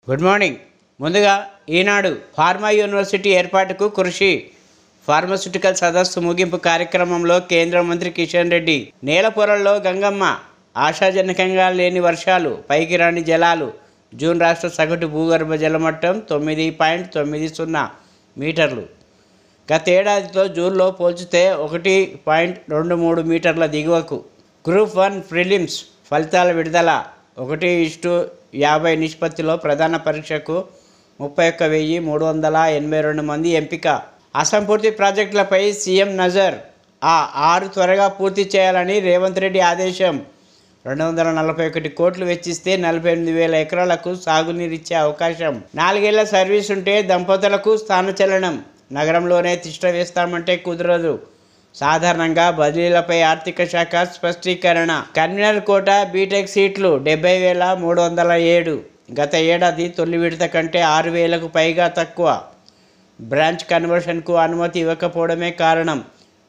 Good morning. ముందుగా ఈనాడు pharma university ఏర్పాటుకు కృషి ఫార్మాస్యూటికల్ సదస్సు ముగింపు కార్యక్రమంలో కేంద్ర మంత్రి కిషన్ రెడ్డి. నేల పొరల్లో గంగమ్మ, ఆశాజనకంగా లేని వర్షాలు, పైకి రాని జలాలు. జూన్ రాష్ట్ర సగటు భూగర్భ జలమట్టం 9.90 మీటర్లు. గతేడాదితో జూన్లో పోల్చితే 1.23 మీటర్ల దిగువకు. గ్రూప్ 1 ప్రిలిమ్స్ ఫలితాల విడుదల. 1:50 నిష్పత్తిలో ప్రధాన పరీక్షకు 31,382 మంది ఎంపిక. అసంపూర్తి ప్రాజెక్టులపై సీఎం నజర్. 6 త్వరగా పూర్తి చేయాలని రేవంత్ రెడ్డి ఆదేశం. 241 కోట్లు వెచ్చిస్తే 48,000 ఎకరాలకు సాగునీరిచ్చే అవకాశం. 4 ఏళ్ల సర్వీస్ ఉంటే దంపతులకు స్థానచలనం. నగరంలోనే తిష్ట వేస్తామంటే కుదరదు. సాధారణంగా బదిలీలపై ఆర్థిక శాఖ స్పష్టీకరణ. కన్వీనర్ కోట బీటెక్ సీట్లు 70,307. గత ఏడాది తొలి విడత కంటే 6,000కు పైగా తక్కువ. బ్రాంచ్ కన్వర్షన్కు అనుమతి ఇవ్వకపోవడమే కారణం.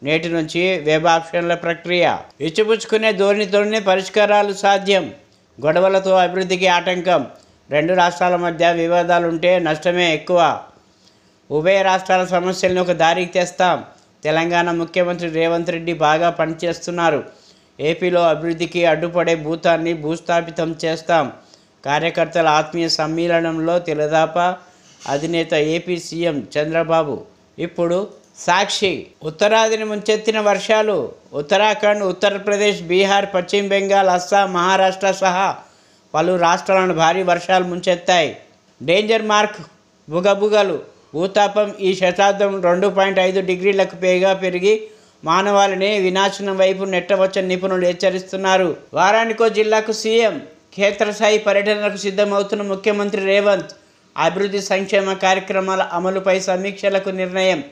నేటి నుంచి వెబ్ ఆప్షన్ల ప్రక్రియ. ఇచ్చిపుచ్చుకునే ధోరణితోనే పరిష్కారాలు సాధ్యం. గొడవలతో అభివృద్ధికి ఆటంకం. 2 రాష్ట్రాల మధ్య వివాదాలుంటే నష్టమే ఎక్కువ. ఉభయ రాష్ట్రాల సమస్యలను ఒక దారికి తెస్తాం. తెలంగాణ ముఖ్యమంత్రి రేవంత్ రెడ్డి బాగా పనిచేస్తున్నారు. ఏపీలో అభివృద్ధికి అడ్డుపడే భూతాన్ని భూస్థాపితం చేస్తాం. కార్యకర్తల ఆత్మీయ సమ్మేళనంలో తెలదాప అధినేత ఏపీ సీఎం చంద్రబాబు. ఇప్పుడు సాక్షి. ఉత్తరాదిని ముంచెత్తిన వర్షాలు. ఉత్తరాఖండ్, ఉత్తరప్రదేశ్, బీహార్, పశ్చిమ బెంగాల్, అస్సాం, మహారాష్ట్ర సహా పలు రాష్ట్రాలను భారీ వర్షాలు ముంచెత్తాయి. Danger mark బుగబుగలు. భూతాపం ఈ శతాబ్దం 2.5 డిగ్రీలకు పైగా పెరిగి మానవాళిని వినాశనం వైపు నెట్టవచ్చని నిపుణులు హెచ్చరిస్తున్నారు. వారానికో జిల్లాకు సీఎం. క్షేత్రస్థాయి పర్యటనకు సిద్ధమవుతున్న ముఖ్యమంత్రి రేవంత్. అభివృద్ధి సంక్షేమ కార్యక్రమాల అమలుపై సమీక్షలకు నిర్ణయం.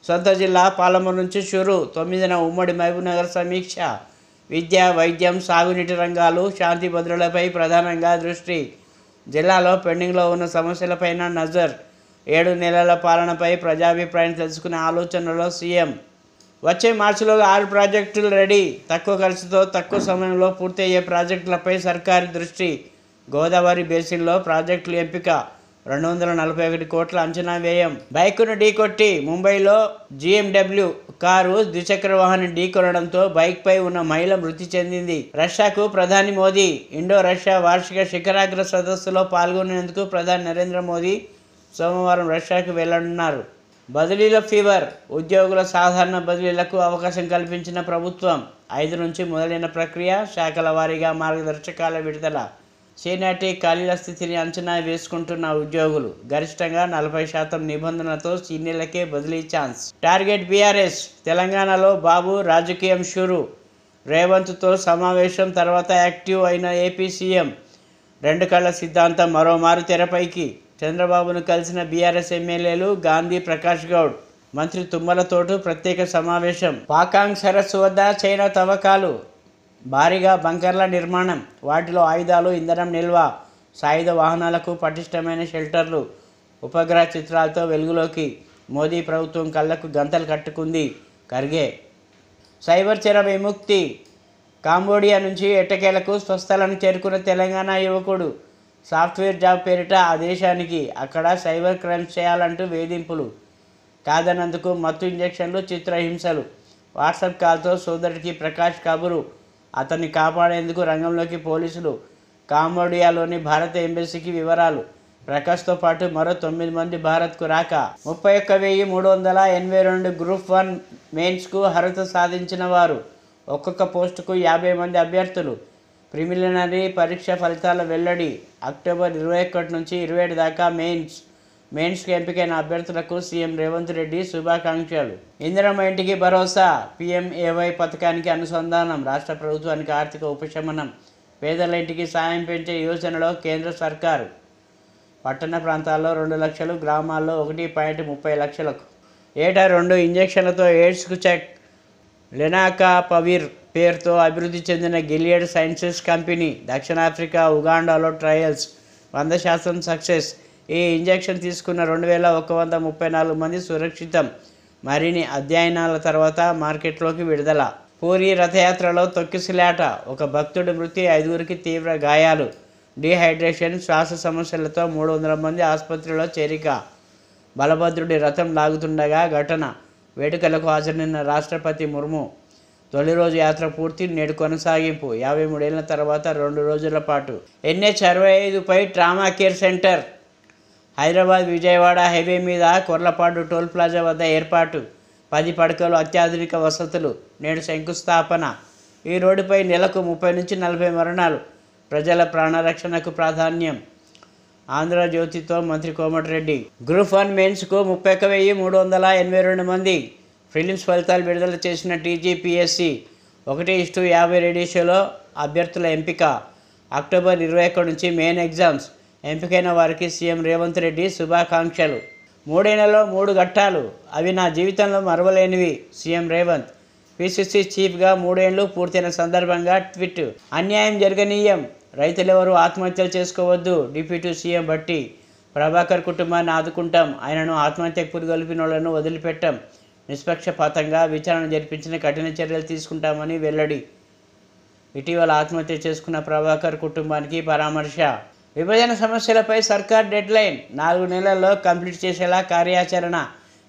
సొంత జిల్లా పాలమూరు నుంచి షురు. 9న ఉమ్మడి మహబూబ్నగర్ సమీక్ష. విద్య, వైద్యం, సాగునీటి రంగాలు, శాంతి భద్రతలపై ప్రధానంగా దృష్టి. జిల్లాలో పెండింగ్లో ఉన్న సమస్యలపైన నజర్. 7 నెలల పాలనపై ప్రజాభిప్రాయం తెలుసుకునే ఆలోచనలో సీఎం. వచ్చే మార్చిలో 6 ప్రాజెక్టులు రెడీ. తక్కువ ఖర్చుతో తక్కువ సమయంలో పూర్తయ్యే ప్రాజెక్టులపై సర్కారు దృష్టి. గోదావరి బేసిన్లో ప్రాజెక్టుల ఎంపిక. 241 కోట్ల అంచనా వ్యయం. బైకును ఢీకొట్టి ముంబైలో జీఎండబ్ల్యూ కారు ద్విచక్ర వాహనం ఢీకొనడంతో బైక్పై ఉన్న మహిళ మృతి చెందింది. రష్యాకు ప్రధాని మోదీ. ఇండో రష్యా వార్షిక శిఖరాగ్ర సదస్సులో పాల్గొనేందుకు ప్రధాని నరేంద్ర మోదీ సోమవారం రష్యాకు వెళ్లనున్నారు. బదిలీల ఫీవర్. ఉద్యోగుల సాధారణ బదిలీలకు అవకాశం కల్పించిన ప్రభుత్వం. 5 నుంచి మొదలైన ప్రక్రియ. శాఖల వారీగా మార్గదర్శకాల విడుదల. సీనియారిటీ ఖాళీల స్థితిని అంచనా వేసుకుంటున్న ఉద్యోగులు. గరిష్టంగా 40% నిబంధనలతో సీనియర్లకే బదిలీ ఛాన్స్. Target BRS. తెలంగాణలో బాబు రాజకీయం షురు. రేవంత్తో సమావేశం తర్వాత యాక్టివ్ అయిన ఏపీ సీఎం. 2 కళ్ల సిద్ధాంతం మరోమారు తెరపైకి. చంద్రబాబును కలిసిన బీఆర్ఎస్ ఎమ్మెల్యేలు గాంధీ, ప్రకాష్ గౌడ్. మంత్రి తుమ్మలతోటూ ప్రత్యేక సమావేశం. పాకాంగ్ సరస్సు వద్ద చైనా తవ్వకాలు. భారీగా బంకర్ల నిర్మాణం. వాటిలో ఆయుధాలు, ఇంధనం నిల్వ. సాయుధ వాహనాలకు పటిష్టమైన షెల్టర్లు. ఉపగ్రహ చిత్రాలతో వెలుగులోకి. మోదీ ప్రభుత్వం కళ్లకు గంతలు కట్టుకుంది. ఖర్గే. సైబర్ చెర విముక్తి. కాంబోడియా నుంచి ఎట్టకేలకు స్వస్థలను చేరుకున్న తెలంగాణ యువకుడు. సాఫ్ట్వేర్ జాబ్ పేరిట ఆ దేశానికి. అక్కడ సైబర్ క్రైమ్స్ చేయాలంటూ వేధింపులు. కాదన్నందుకు మత్తు ఇంజెక్షన్లు, చిత్రహింసలు. వాట్సాప్ కాల్తో సోదరుడికి ప్రకాష్ కబురు. అతన్ని కాపాడేందుకు రంగంలోకి పోలీసులు. కాంబోడియాలోని భారత ఎంబసీకి వివరాలు. ప్రకాష్తో పాటు మరో 9 మంది భారత్కు రాక. 31,382 గ్రూప్ 1 మెయిన్స్కు అర్హత సాధించిన వారు. ఒక్కొక్క పోస్టుకు 50 మంది అభ్యర్థులు. ప్రిలిమినరీ పరీక్ష ఫలితాల వెల్లడి. అక్టోబర్ 21 నుంచి 27 దాకా మెయిన్స్కు ఎంపికైన అభ్యర్థులకు సీఎం రేవంత్ రెడ్డి శుభాకాంక్షలు. ఇందిరమ్మ ఇంటికి భరోసా. పీఎంఏవై పథకానికి అనుసంధానం. రాష్ట్ర ప్రభుత్వానికి ఆర్థిక ఉపశమనం. పేదల ఇంటికి సాయం పెంచే యోజనలో కేంద్ర సర్కారు. పట్టణ ప్రాంతాల్లో 2 లక్షలు, గ్రామాల్లో 1.30 లక్షలకు. ఏటా 2 ఇంజెక్షన్లతో ఎయిడ్స్కు చెక్. లెనాకాపవిర్ పేరుతో అభివృద్ధి చెందిన గిలియడ్ సైన్సెస్ కంపెనీ. దక్షిణాఫ్రికా, ఉగాండాలో ట్రయల్స్ 100% సక్సెస్. ఈ ఇంజెక్షన్ తీసుకున్న 2,134 మంది సురక్షితం. మరిన్ని అధ్యయనాల తర్వాత మార్కెట్లోకి విడుదల. పూరి రథయాత్రలో తొక్కిసలాట. ఒక భక్తుడి మృతి, 5గురికి తీవ్ర గాయాలు. డీహైడ్రేషన్, శ్వాస సమస్యలతో 300 మంది ఆసుపత్రిలో చేరిక. బలభద్రుడి రథం లాగుతుండగా ఘటన. వేడుకలకు హాజరైన రాష్ట్రపతి ముర్ము. తొలి రోజు యాత్ర పూర్తి, నేడు కొనసాగింపు. 53 ఏళ్ల తర్వాత 2 రోజుల పాటు. NH-65పై trauma care centre. Hyderabad Vijayawada highway మీద కొర్లపాడు టోల్ ప్లాజా వద్ద ఏర్పాటు. 10 పడకలు, అత్యాధునిక వసతులు. నేడు శంకుస్థాపన. ఈ రోడ్డుపై నెలకు 30 నుంచి 40 మరణాలు. ప్రజల ప్రాణరక్షణకు ప్రాధాన్యం. ఆంధ్రజ్యోతితో మంత్రి కోమటిరెడ్డి. గ్రూప్ 1 మెయిన్స్కు 31,382 మంది. ప్రిలిమ్స్ ఫలితాలు విడుదల చేసిన TGPSC. 1:50 రేడియోలో అభ్యర్థుల ఎంపిక. అక్టోబర్ 21 నుంచి మెయిన్ ఎగ్జామ్స్. ఎంపికైన వారికి సీఎం రేవంత్ రెడ్డి శుభాకాంక్షలు. 3 నెలల్లో 3 ఘట్టాలు, అవి నా జీవితంలో మరవలేనివి. సీఎం రేవంత్. PCC చీఫ్గా 3 ఏళ్లు పూర్తయిన సందర్భంగా ట్వీట్. అన్యాయం జరగనీయం, రైతులెవరూ ఆత్మహత్యలు చేసుకోవద్దు. Deputy CM Bhatti. ప్రభాకర్ కుటుంబాన్ని ఆదుకుంటాం, ఆయనను ఆత్మహత్యకు పురిగొల్పిన వాళ్లను వదిలిపెట్టాం. నిష్పక్షపాతంగా విచారణ జరిపించిన కఠిన చర్యలు తీసుకుంటామని వెల్లడి. ఇటీవల ఆత్మహత్య చేసుకున్న ప్రభాకర్ కుటుంబానికి పరామర్శ. విభజన సమస్యలపై సర్కార్ డెడ్లైన్. 4 నెలల్లో కంప్లీట్ చేసేలా కార్యాచరణ.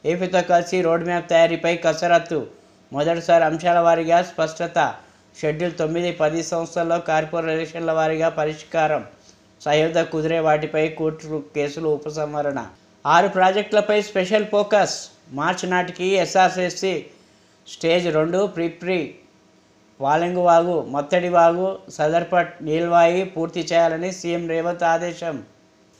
ఏపీతో కలిసి రోడ్ మ్యాప్ తయారీపై కసరత్తు. మొదటిసారి అంశాల వారీగా స్పష్టత. షెడ్యూల్ 9, 10 సంస్థల్లో కార్పొరేషన్ల వారీగా పరిష్కారం. సయోధ్య కుదిరే వాటిపై కోర్టు కేసులు ఉపసంహరణ. 6 ప్రాజెక్టులపై స్పెషల్ ఫోకస్. మార్చి నాటికి SRSC స్టేజ్ 2, ప్రిప్రీ, వాలెంగు వాగు, మొత్తడి వాగు, సదర్పట్ నీల్వాయి పూర్తి చేయాలని సీఎం రేవంత్ ఆదేశం.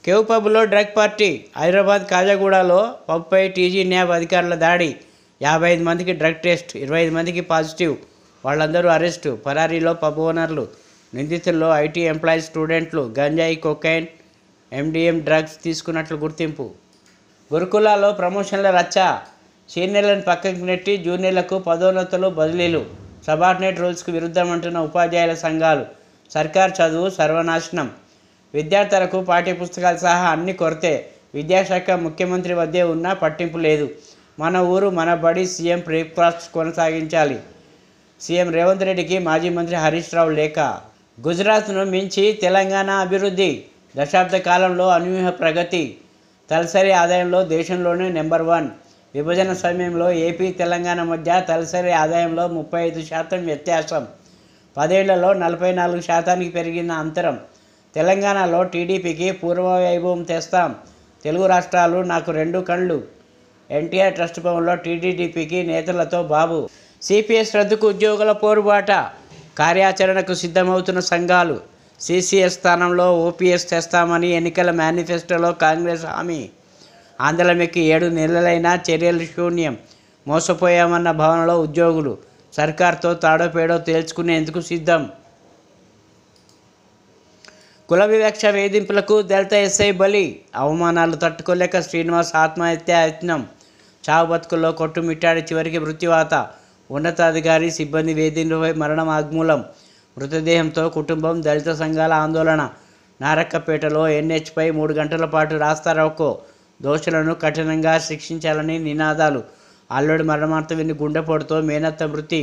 కేవ్ పబ్లో డ్రగ్ పార్టీ. హైదరాబాద్ కాజాగూడలో పబ్పై TG న్యాబ్ అధికారుల దాడి. 55 మందికి డ్రగ్ టెస్ట్, 25 మందికి పాజిటివ్. వాళ్ళందరూ అరెస్టు. పరారీలో పబ్ ఓనర్లు. నిందితుల్లో IT ఎంప్లాయీస్, స్టూడెంట్లు. గంజాయి, కొకైన్, MDM డ్రగ్స్ తీసుకున్నట్లు గుర్తింపు. గురుకులాల్లో ప్రమోషన్ల రచ్చ. సీనియర్లను పక్కకు నెట్టి జూనియర్లకు పదోన్నతులు, బదిలీలు. సబార్డినేట్ రూల్స్కు విరుద్ధమంటున్న ఉపాధ్యాయుల సంఘాలు. సర్కార్ చదువు సర్వనాశనం. విద్యార్థులకు పాఠ్యపుస్తకాలు సహా అన్ని కొరతే. విద్యాశాఖ ముఖ్యమంత్రి వద్దే ఉన్నా పట్టింపు లేదు. మన ఊరు మన బడి సీఎం బ్రేక్ఫాస్ట్ కొనసాగించాలి. సీఎం రేవంత్ రెడ్డికి మాజీ మంత్రి హరీష్ రావు లేఖ. గుజరాత్ను మించి తెలంగాణ అభివృద్ధి. దశాబ్ద కాలంలో అనూహ్య ప్రగతి. తలసరి ఆదాయంలో దేశంలోనే నెంబర్ 1. విభజన సమయంలో ఏపీ, తెలంగాణ మధ్య తలసరి ఆదాయంలో 35% వ్యత్యాసం. 10 ఏళ్లలో 44% పెరిగిన అంతరం. తెలంగాణలో టీడీపీకి పూర్వవైభవం తెస్తాం. తెలుగు రాష్ట్రాలు నాకు 2 కళ్ళు. NTR ట్రస్ట్ భవన్లో టీడీపీకి నేతలతో బాబు. CPS రద్దుకు ఉద్యోగుల పోరుబాట. కార్యాచరణకు సిద్ధమవుతున్న సంఘాలు. CCS స్థానంలో OPS తెస్తామని ఎన్నికల మేనిఫెస్టోలో కాంగ్రెస్ హామీ. ఆందోళనకి 7 నెలలైనా చర్యలు శూన్యం. మోసపోయామన్న భావనలో ఉద్యోగులు. సర్కార్తో తాడోపేడో తేల్చుకునేందుకు సిద్ధం. కుల వివక్ష వేధింపులకు దళిత SI బలి. అవమానాలు తట్టుకోలేక శ్రీనివాస్ ఆత్మహత్య యత్నం. చావు బతుకుల్లో కొట్టుమిట్టాడి చివరికి మృత్యువాత. ఉన్నతాధికారి, సిబ్బంది వేధింపులపై మరణం వాగ్మూలం. మృతదేహంతో కుటుంబం, దళిత సంఘాల ఆందోళన. నారక్కపేటలో NHపై 3 గంటల పాటు రాస్తారోకో. దోషులను కఠినంగా శిక్షించాలని నినాదాలు. అల్లుడి మరణవార్త విని గుండెపోటుతో మేనత్త మృతి.